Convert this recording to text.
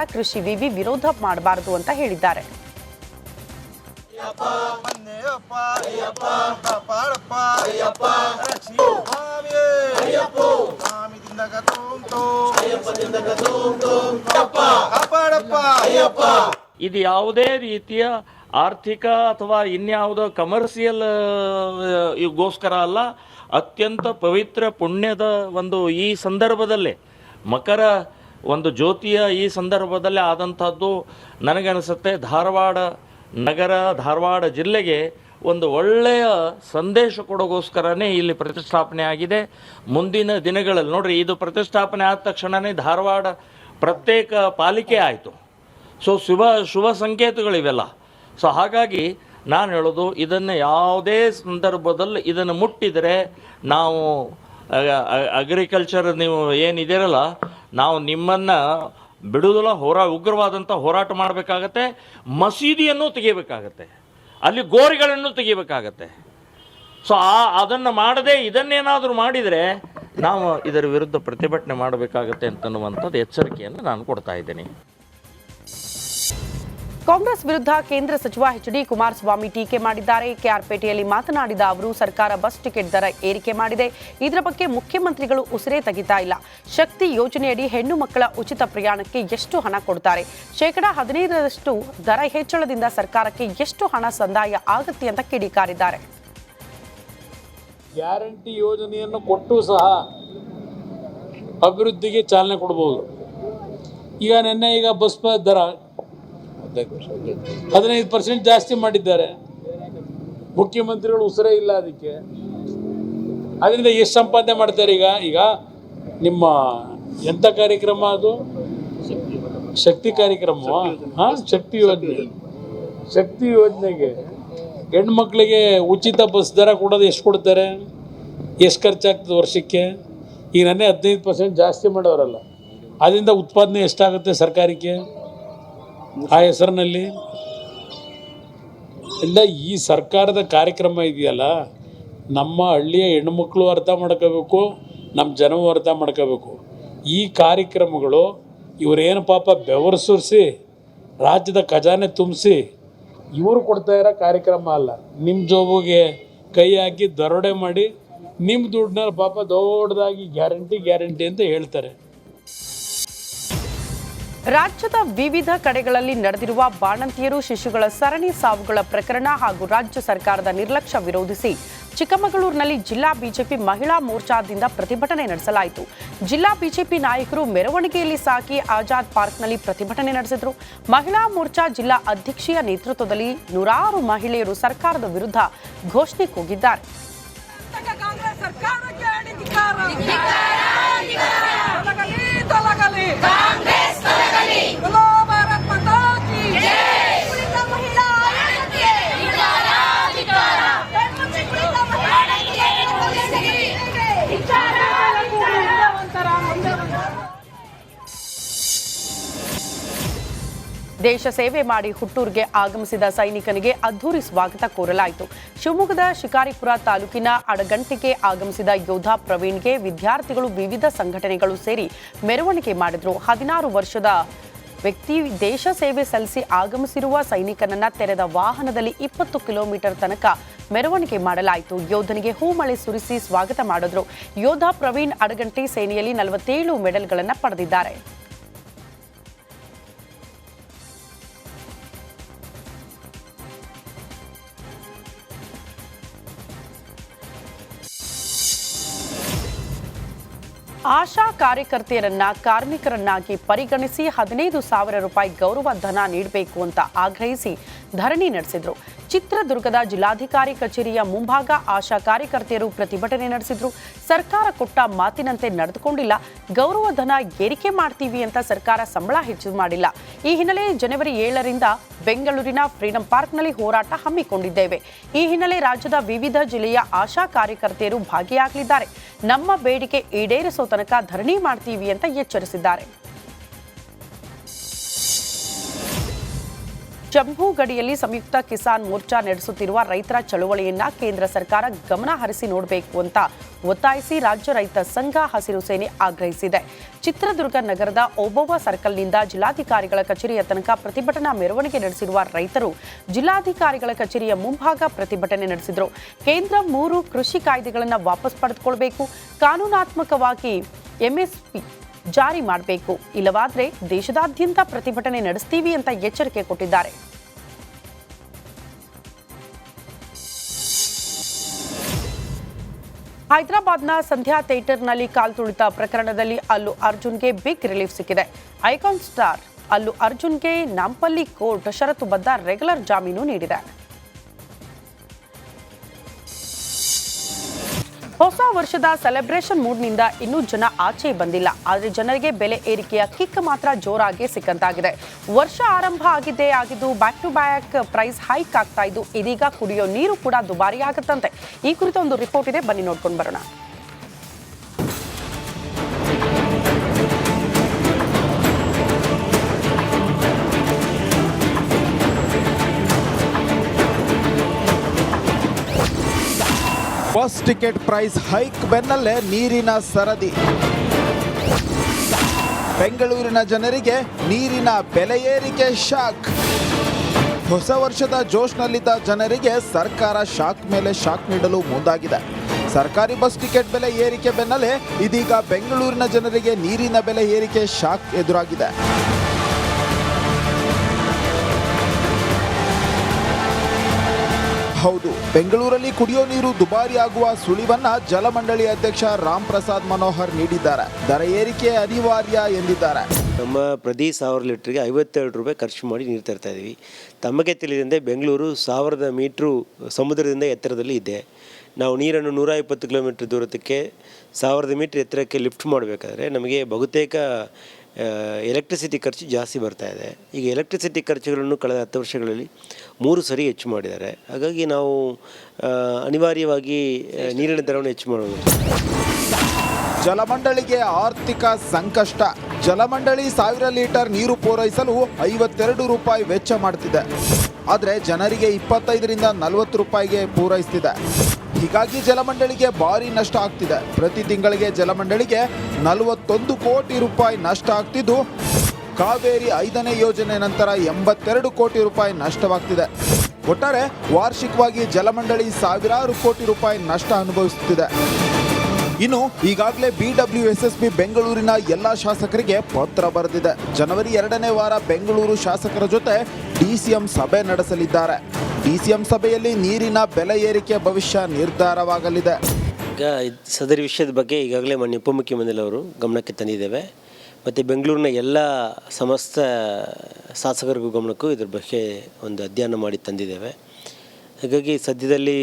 ಕೃಷಿ ವಿವಿ ವಿರೋಧ ಮಾಡಬಾರದು ಅಂತ ಹೇಳಿದ್ದಾರೆ. ಇದು ಯಾವುದೇ ರೀತಿಯ ಆರ್ಥಿಕ ಅಥವಾ ಇನ್ಯಾವುದೋ ಕಮರ್ಷಿಯಲ್ ಗೋಸ್ಕರ ಅಲ್ಲ. ಅತ್ಯಂತ ಪವಿತ್ರ ಪುಣ್ಯದ ಒಂದು ಈ ಸಂದರ್ಭದಲ್ಲೇ ಮಕರ ಒಂದು ಜ್ಯೋತಿಯ ಈ ಸಂದರ್ಭದಲ್ಲೇ ಆದಂಥದ್ದು ನನಗನ್ನಿಸುತ್ತೆ. ಧಾರವಾಡ ನಗರ, ಧಾರವಾಡ ಜಿಲ್ಲೆಗೆ ಒಂದು ಒಳ್ಳೆಯ ಸಂದೇಶ ಕೊಡೋಗೋಸ್ಕರನೇ ಇಲ್ಲಿ ಪ್ರತಿಷ್ಠಾಪನೆ ಆಗಿದೆ. ಮುಂದಿನ ದಿನಗಳಲ್ಲಿ ನೋಡ್ರಿ, ಇದು ಪ್ರತಿಷ್ಠಾಪನೆ ಆದ ತಕ್ಷಣವೇ ಧಾರವಾಡ ಪ್ರತ್ಯೇಕ ಪಾಲಿಕೆ ಆಯಿತು. ಸೊ ಶುಭ ಸಂಕೇತಗಳಿವೆಲ್ಲ. ಸೊ ಹಾಗಾಗಿ ನಾನು ಹೇಳೋದು, ಇದನ್ನು ಯಾವುದೇ ಸಂದರ್ಭದಲ್ಲಿ ಇದನ್ನು ಮುಟ್ಟಿದರೆ ನಾವು ಅಗ್ರಿಕಲ್ಚರ್ ನೀವು ಏನಿದ್ದೀರಲ್ಲ, ನಾವು ನಿಮ್ಮನ್ನು ಬಿಡುವುದಿಲ್ಲ. ಉಗ್ರವಾದಂಥ ಹೋರಾಟ ಮಾಡಬೇಕಾಗತ್ತೆ. ಮಸೀದಿಯನ್ನು ತೆಗಿಬೇಕಾಗತ್ತೆ, ಅಲ್ಲಿ ಗೋರಿಗಳನ್ನು ತೆಗಿಬೇಕಾಗತ್ತೆ. ಸೊ ಅದನ್ನು ಮಾಡದೆ ಇದನ್ನೇನಾದರೂ ಮಾಡಿದರೆ ನಾವು ಇದರ ವಿರುದ್ಧ ಪ್ರತಿಭಟನೆ ಮಾಡಬೇಕಾಗತ್ತೆ ಅಂತನ್ನುವಂಥದ್ದು ಎಚ್ಚರಿಕೆಯನ್ನು ನಾನು ಕೊಡ್ತಾ ಇದ್ದೇನೆ. ಕಾಂಗ್ರೆಸ್ ವಿರುದ್ಧ ಕೇಂದ್ರ ಸಚಿವ ಎಚ್.ಡಿ. ಕುಮಾರಸ್ವಾಮಿ ಟೀಕೆ ಮಾಡಿದ್ದಾರೆ. ಕೆಆರ್ಪೇಟೆಯಲ್ಲಿ ಮಾತನಾಡಿದ ಅವರು, ಸರ್ಕಾರ ಬಸ್ ಟಿಕೆಟ್ ದರ ಏರಿಕೆ ಮಾಡಿದೆ, ಇದರ ಬಗ್ಗೆ ಮುಖ್ಯಮಂತ್ರಿಗಳು ಉಸಿರೇ ತೆಗಿತಾ ಇಲ್ಲ. ಶಕ್ತಿ ಯೋಜನೆಯಡಿ ಹೆಣ್ಣು ಮಕ್ಕಳ ಉಚಿತ ಪ್ರಯಾಣಕ್ಕೆ ಎಷ್ಟು ಹಣ ಕೊಡ್ತಾರೆ? ಶೇಕಡಾ 15ರಷ್ಟು ದರ ಹೆಚ್ಚಳದಿಂದ ಸರ್ಕಾರಕ್ಕೆ ಎಷ್ಟು ಹಣ ಸಂದಾಯ ಆಗುತ್ತೆ ಅಂತ ಕಿಡಿಕಾರಿದ್ದಾರೆ. ಗ್ಯಾರಂಟಿ ಯೋಜನೆಯನ್ನು ಕೊಟ್ಟು ಸಹ ಅಭಿವೃದ್ಧಿಗೆ ಚಾಲನೆ ಕೊಡಬಹುದು. ಈಗ ಬಸ್ ದರ 15% ಜಾಸ್ತಿ ಮಾಡಿದ್ದಾರೆ. ಮುಖ್ಯಮಂತ್ರಿಗಳು ಉಸಿರೇ ಇಲ್ಲ ಅದಕ್ಕೆ. ಅದರಿಂದ ಎಷ್ಟು ಸಂಪಾದನೆ ಮಾಡ್ತಾರೆ? ಈಗ ನಿಮ್ಮ ಎಂಥ ಕಾರ್ಯಕ್ರಮ ಅದು? ಶಕ್ತಿ ಕಾರ್ಯಕ್ರಮ, ಶಕ್ತಿ ಯೋಜನೆಗೆ ಹೆಣ್ಮಕ್ಳಿಗೆ ಉಚಿತ ಬಸ್ ದರ ಕೊಡೋದು ಎಷ್ಟು ಕೊಡ್ತಾರೆ? ಎಷ್ಟು ಖರ್ಚಾಗ್ತದೆ ವರ್ಷಕ್ಕೆ? ಈಗ ನನ್ನೇ 15% ಜಾಸ್ತಿ ಮಾಡೋರಲ್ಲ, ಅದರಿಂದ ಉತ್ಪಾದನೆ ಎಷ್ಟಾಗುತ್ತೆ ಸರ್ಕಾರಕ್ಕೆ ಆ ಹೆಸರಿನಲ್ಲಿ? ಇಲ್ಲ, ಈ ಸರ್ಕಾರದ ಕಾರ್ಯಕ್ರಮ ಇದೆಯಲ್ಲ, ನಮ್ಮ ಹಳ್ಳಿಯ ಹೆಣ್ಮಕ್ಳು ಅರ್ಥ ಮಾಡ್ಕೋಬೇಕು, ನಮ್ಮ ಜನವೂ ಅರ್ಥ ಮಾಡ್ಕೋಬೇಕು. ಈ ಕಾರ್ಯಕ್ರಮಗಳು ಇವರೇನು ಪಾಪ ಬೆವರು ಸುರಿಸಿ ರಾಜ್ಯದ ಖಜಾನೆ ತುಂಬಿಸಿ ಇವರು ಕೊಡ್ತಾ ಇರೋ ಕಾರ್ಯಕ್ರಮ ಅಲ್ಲ. ನಿಮ್ಮ ಜೋಬಿಗೆ ಕೈ ಹಾಕಿ ದರೋಡೆ ಮಾಡಿ ನಿಮ್ಮ ದುಡ್ಡನ್ನ ಪಾಪ ದೊಡ್ಡದಾಗಿ ಗ್ಯಾರಂಟಿ ಅಂತ ಹೇಳ್ತಾರೆ. ರಾಜ್ಯದ ವಿವಿಧ ಕಡೆಗಳಲ್ಲಿ ನಡೆದಿರುವ ಬಾಣಂತಿಯರು ಶಿಶುಗಳ ಸರಣಿ ಸಾವುಗಳ ಪ್ರಕರಣ ಹಾಗೂ ರಾಜ್ಯ ಸರ್ಕಾರದ ನಿರ್ಲಕ್ಷ್ಯ ವಿರೋಧಿಸಿ ಚಿಕ್ಕಮಗಳೂರಿನಲ್ಲಿ ಜಿಲ್ಲಾ ಬಿಜೆಪಿ ಮಹಿಳಾ ಮೋರ್ಚಾದಿಂದ ಪ್ರತಿಭಟನೆ ನಡೆಸಲಾಯಿತು. ಜಿಲ್ಲಾ ಬಿಜೆಪಿ ನಾಯಕರು ಮೆರವಣಿಗೆಯಲ್ಲಿ ಸಾಗಿ ಆಜಾದ್ ಪಾರ್ಕ್ನಲ್ಲಿ ಪ್ರತಿಭಟನೆ ನಡೆಸಿದರು. ಮಹಿಳಾ ಮೋರ್ಚಾ ಜಿಲ್ಲಾ ಅಧ್ಯಕ್ಷೆಯ ನೇತೃತ್ವದಲ್ಲಿ ನೂರಾರು ಮಹಿಳೆಯರು ಸರ್ಕಾರದ ವಿರುದ್ಧ ಘೋಷಣೆ ಕೂಗಿದ್ದಾರೆ. ದೇಶ ಸೇವೆ ಮಾಡಿ ಹುಟ್ಟೂರಿಗೆ ಆಗಮಿಸಿದ ಸೈನಿಕನಿಗೆ ಅದ್ಧೂರಿ ಸ್ವಾಗತ ಕೋರಲಾಯಿತು. ಶಿವಮೊಗ್ಗದ ಶಿಕಾರಿಪುರ ತಾಲೂಕಿನ ಅಡಗಂಟಿಗೆ ಆಗಮಿಸಿದ ಯೋಧ ಪ್ರವೀಣ್ಗೆ ವಿದ್ಯಾರ್ಥಿಗಳು, ವಿವಿಧ ಸಂಘಟನೆಗಳು ಸೇರಿ ಮೆರವಣಿಗೆ ಮಾಡಿದ್ರು. 16 ವರ್ಷದ ವ್ಯಕ್ತಿ ದೇಶ ಸೇವೆ ಸಲ್ಲಿಸಿ ಆಗಮಿಸಿರುವ ಸೈನಿಕನನ್ನ ತೆರೆದ ವಾಹನದಲ್ಲಿ 20 ಕಿಲೋಮೀಟರ್ ತನಕ ಮೆರವಣಿಗೆ ಮಾಡಲಾಯಿತು. ಯೋಧನಿಗೆ ಹೂಮಳೆ ಸುರಿಸಿ ಸ್ವಾಗತ ಮಾಡಿದ್ರು. ಯೋಧ ಪ್ರವೀಣ್ ಅಡಗಂಟಿ ಸೇನೆಯಲ್ಲಿ 47 ಮೆಡಲ್ಗಳನ್ನು ಪಡೆದಿದ್ದಾರೆ. ಆಶಾ ಕಾರ್ಯಕರ್ತೆಯರನ್ನ ಕಾರ್ಮಿಕರನ್ನಾಗಿ ಪರಿಗಣಿಸಿ 15,000 ರೂಪಾಯಿ ಗೌರವ ಧನ ನೀಡಬೇಕು ಅಂತ ಆಗ್ರಹಿಸಿ ಧರಣಿ ನಡೆಸಿದ್ರು. ಚಿತ್ರದುರ್ಗದ ಜಿಲ್ಲಾಧಿಕಾರಿ ಕಚೇರಿಯ ಮುಂಭಾಗ ಆಶಾ ಕಾರ್ಯಕರ್ತೆಯರು ಪ್ರತಿಭಟನೆ ನಡೆಸಿದ್ರು. ಸರ್ಕಾರ ಕೊಟ್ಟ ಮಾತಿನಂತೆ ನಡೆದುಕೊಂಡಿಲ್ಲ, ಗೌರವ ಧನ ಏರಿಕೆ ಮಾಡ್ತೀವಿ ಅಂತ ಸರ್ಕಾರ ಸಂಬಳ ಹೆಚ್ಚು ಮಾಡಿಲ್ಲ. ಈ ಹಿನ್ನೆಲೆ ಜನವರಿ 7ರಿಂದ ಬೆಂಗಳೂರಿನ ಫ್ರೀಡಂ ಪಾರ್ಕ್ನಲ್ಲಿ ಹೋರಾಟ ಹಮ್ಮಿಕೊಂಡಿದ್ದೇವೆ. ಈ ಹಿನ್ನೆಲೆ ರಾಜ್ಯದ ವಿವಿಧ ಜಿಲ್ಲೆಯ ಆಶಾ ಕಾರ್ಯಕರ್ತೆಯರು ಭಾಗಿಯಾಗಲಿದ್ದಾರೆ. ನಮ್ಮ ಬೇಡಿಕೆ ಈಡೇರಿಸೋ ತನಕ ಧರಣಿ ಮಾಡ್ತೀವಿ ಅಂತ ಎಚ್ಚರಿಸಿದ್ದಾರೆ. ಜಮ್ಮು ಗಡಿಯಲ್ಲಿ ಸಂಯುಕ್ತ ಕಿಸಾನ್ ಮೋರ್ಚಾ ನಡೆಸುತ್ತಿರುವ ರೈತರ ಚಳವಳಿಯನ್ನ ಕೇಂದ್ರ ಸರ್ಕಾರ ಗಮನ ಹರಿಸಿ ನೋಡಬೇಕು ಅಂತ ಒತ್ತಾಯಿಸಿ ರಾಜ್ಯ ರೈತ ಸಂಘ ಹಸಿರು ಸೇನೆ ಆಗ್ರಹಿಸಿದೆ. ಚಿತ್ರದುರ್ಗ ನಗರದ ಓಬವ್ವ ಸರ್ಕಲ್ನಿಂದ ಜಿಲ್ಲಾಧಿಕಾರಿಗಳ ಕಚೇರಿಯ ತನಕ ಪ್ರತಿಭಟನಾ ಮೆರವಣಿಗೆ ನಡೆಸಿರುವ ರೈತರು ಜಿಲ್ಲಾಧಿಕಾರಿಗಳ ಕಚೇರಿಯ ಮುಂಭಾಗ ಪ್ರತಿಭಟನೆ ನಡೆಸಿದರು. ಕೇಂದ್ರ 3 ಕೃಷಿ ಕಾಯ್ದೆಗಳನ್ನು ವಾಪಸ್ ಪಡೆದುಕೊಳ್ಳಬೇಕು, ಕಾನೂನಾತ್ಮಕವಾಗಿ ಎಂಎಸ್ಪಿ ಜಾರಿ ಮಾಡಬೇಕು, ಇಲ್ಲವಾದರೆ ದೇಶದಾದ್ಯಂತ ಪ್ರತಿಭಟನೆ ನಡೆಸ್ತೀವಿ ಅಂತ ಎಚ್ಚರಿಕೆ ಕೊಟ್ಟಿದ್ದಾರೆ. ಹೈದರಾಬಾದ್ನ ಸಂಧ್ಯಾ ಥಿಯೇಟರ್ನಲ್ಲಿ ಕಾಲ್ತುಳಿತ ಪ್ರಕರಣದಲ್ಲಿ ಅಲ್ಲು ಅರ್ಜುನ್ಗೆ ಬಿಗ್ ರಿಲೀಫ್ ಸಿಕ್ಕಿದೆ. ಐಕಾನ್ ಸ್ಟಾರ್ ಅಲ್ಲು ಅರ್ಜುನ್ಗೆ ನಾಂಪಲ್ಲಿ ಕೋರ್ಟ್ ಷರತ್ತುಬದ್ಧ ರೆಗ್ಯುಲರ್ ಜಾಮೀನು ನೀಡಿದೆ. ಹೊಸ ವರ್ಷದ ಸೆಲೆಬ್ರೇಷನ್ ಮೂಡ್ನಿಂದ ಇನ್ನೂ ಜನ ಆಚೆ ಬಂದಿಲ್ಲ. ಆದರೆ ಜನರಿಗೆ ಬೆಲೆ ಏರಿಕೆಯ ಕಿಕ್ ಮಾತ್ರ ಜೋರಾಗಿ ಸಿಕ್ಕಂತಾಗಿದೆ. ವರ್ಷ ಆರಂಭ ಆಗಿದ್ದು back to back price hike ಆಗ್ತಾ ಇದ್ದು ಇದೀಗ ಕುಡಿಯೋ ನೀರು ಕೂಡ ದುಬಾರಿ ಆಗುತ್ತಂತೆ. ಈ ಕುರಿತು ಒಂದು ರಿಪೋರ್ಟ್ ಇದೆ, ಬನ್ನಿ ನೋಡ್ಕೊಂಡು ಬರೋಣ. ಬಸ್ ಟಿಕೆಟ್ ಪ್ರೈಸ್ ಹೈಕ್ ಬೆನ್ನಲ್ಲೇ ನೀರಿನ ಸರದಿ. ಬೆಂಗಳೂರಿನ ಜನರಿಗೆ ನೀರಿನ ಬೆಲೆ ಏರಿಕೆ ಶಾಕ್. ಹೊಸ ವರ್ಷದ ಜೋಶ್ನಲ್ಲಿದ್ದ ಜನರಿಗೆ ಸರ್ಕಾರ ಶಾಕ್ ಮೇಲೆ ಶಾಕ್ ನೀಡಲು ಮುಂದಾಗಿದೆ. ಸರ್ಕಾರಿ ಬಸ್ ಟಿಕೆಟ್ ಬೆಲೆ ಏರಿಕೆ ಬೆನ್ನಲ್ಲೇ ಇದೀಗ ಬೆಂಗಳೂರಿನ ಜನರಿಗೆ ನೀರಿನ ಬೆಲೆ ಏರಿಕೆ ಶಾಕ್ ಎದುರಾಗಿದೆ. ಹೌದು, ಬೆಂಗಳೂರಲ್ಲಿ ಕುಡಿಯೋ ನೀರು ದುಬಾರಿ ಆಗುವ ಸುಳಿವನ್ನ ಜಲಮಂಡಳಿ ಅಧ್ಯಕ್ಷ ರಾಮ್ ಪ್ರಸಾದ್ ಮನೋಹರ್ ನೀಡಿದ್ದಾರೆ. ದರ ಏರಿಕೆ ಅನಿವಾರ್ಯ ಎಂದಿದ್ದಾರೆ. ನಮ್ಮ ಪ್ರತಿ 1000 ಲೀಟ್ರಿಗೆ 52 ರೂಪಾಯಿ ಖರ್ಚು ಮಾಡಿ ನೀರು ತರ್ತಾ ಇದ್ದೀವಿ. ತಮಗೆ ತಿಳಿದಂತೆ ಬೆಂಗಳೂರು 1000 ಮೀಟ್ರು ಸಮುದ್ರದಿಂದ ಎತ್ತರದಲ್ಲಿ ಇದೆ. ನಾವು ನೀರನ್ನು 120 ಕಿಲೋಮೀಟ್ರ್ ದೂರಕ್ಕೆ 1000 ಮೀಟ್ರ್ ಎತ್ತರಕ್ಕೆ ಲಿಫ್ಟ್ ಮಾಡಬೇಕಾದ್ರೆ ನಮಗೆ ಬಹುತೇಕ ಎಲೆಕ್ಟ್ರಿಸಿಟಿ ಖರ್ಚು ಜಾಸ್ತಿ ಬರ್ತಾ ಇದೆ. ಈಗ ಎಲೆಕ್ಟ್ರಿಸಿಟಿ ಖರ್ಚುಗಳನ್ನು ಕಳೆದ 10 ವರ್ಷಗಳಲ್ಲಿ 3 ಸರಿ ಹೆಚ್ಚು ಮಾಡಿದ್ದಾರೆ. ಹಾಗಾಗಿ ನಾವು ಅನಿವಾರ್ಯವಾಗಿ ನೀರಿನ ದರವನ್ನು ಹೆಚ್ಚು ಮಾಡಬೇಕು. ಜಲಮಂಡಳಿಗೆ ಆರ್ಥಿಕ ಸಂಕಷ್ಟ. ಜಲಮಂಡಳಿ 1000 ಲೀಟರ್ ನೀರು ಪೂರೈಸಲು 52 ರೂಪಾಯಿ ವೆಚ್ಚ ಮಾಡ್ತಿದೆ. ಆದರೆ ಜನರಿಗೆ 25ರಿಂದ 40 ರೂಪಾಯಿಗೆ ಪೂರೈಸ್ತಿದೆ. ಹೀಗಾಗಿ ಜಲಮಂಡಳಿಗೆ ಭಾರಿ ನಷ್ಟ ಆಗ್ತಿದೆ. ಪ್ರತಿ ತಿಂಗಳಿಗೆ ಜಲಮಂಡಳಿಗೆ 41 ಕೋಟಿ ರೂಪಾಯಿ ನಷ್ಟ ಆಗ್ತಿದ್ದು, ಕಾವೇರಿ 5ನೇ ಯೋಜನೆ ನಂತರ 82 ಕೋಟಿ ರೂಪಾಯಿ ನಷ್ಟವಾಗ್ತಿದೆ. ಒಟ್ಟಾರೆ ವಾರ್ಷಿಕವಾಗಿ ಜಲಮಂಡಳಿ ಸಾವಿರಾರು ಕೋಟಿ ರೂಪಾಯಿ ನಷ್ಟ ಅನುಭವಿಸುತ್ತಿದೆ. ಇನ್ನು ಈಗಾಗಲೇ BWSSB ಬೆಂಗಳೂರಿನ ಎಲ್ಲ ಶಾಸಕರಿಗೆ ಪತ್ರ ಬರೆದಿದೆ. ಜನವರಿ 2ನೇ ವಾರ ಬೆಂಗಳೂರು ಶಾಸಕರ ಜೊತೆ DCM ಸಭೆ ನಡೆಸಲಿದ್ದಾರೆ. DCM ಸಭೆಯಲ್ಲಿ ನೀರಿನ ಬೆಲೆ ಏರಿಕೆ ಭವಿಷ್ಯ ನಿರ್ಧಾರವಾಗಲಿದೆ. ಈಗ ಸದರಿ ವಿಷಯದ ಬಗ್ಗೆ ಈಗಾಗಲೇ ಮಾನ್ಯ ಉಪಮುಖ್ಯಮಂತ್ರಿಯವರು ಗಮನಕ್ಕೆ ತಂದಿದ್ದೇವೆ. ಮತ್ತು ಬೆಂಗಳೂರಿನ ಎಲ್ಲ ಸಮಸ್ತ ಶಾಸಕರಿಗೂ ಗಮನಕ್ಕೂ ಇದ್ರ ಬಗ್ಗೆ ಒಂದು ಅಧ್ಯಯನ ಮಾಡಿ ತಂದಿದ್ದೇವೆ. ಹಾಗಾಗಿ ಸದ್ಯದಲ್ಲಿ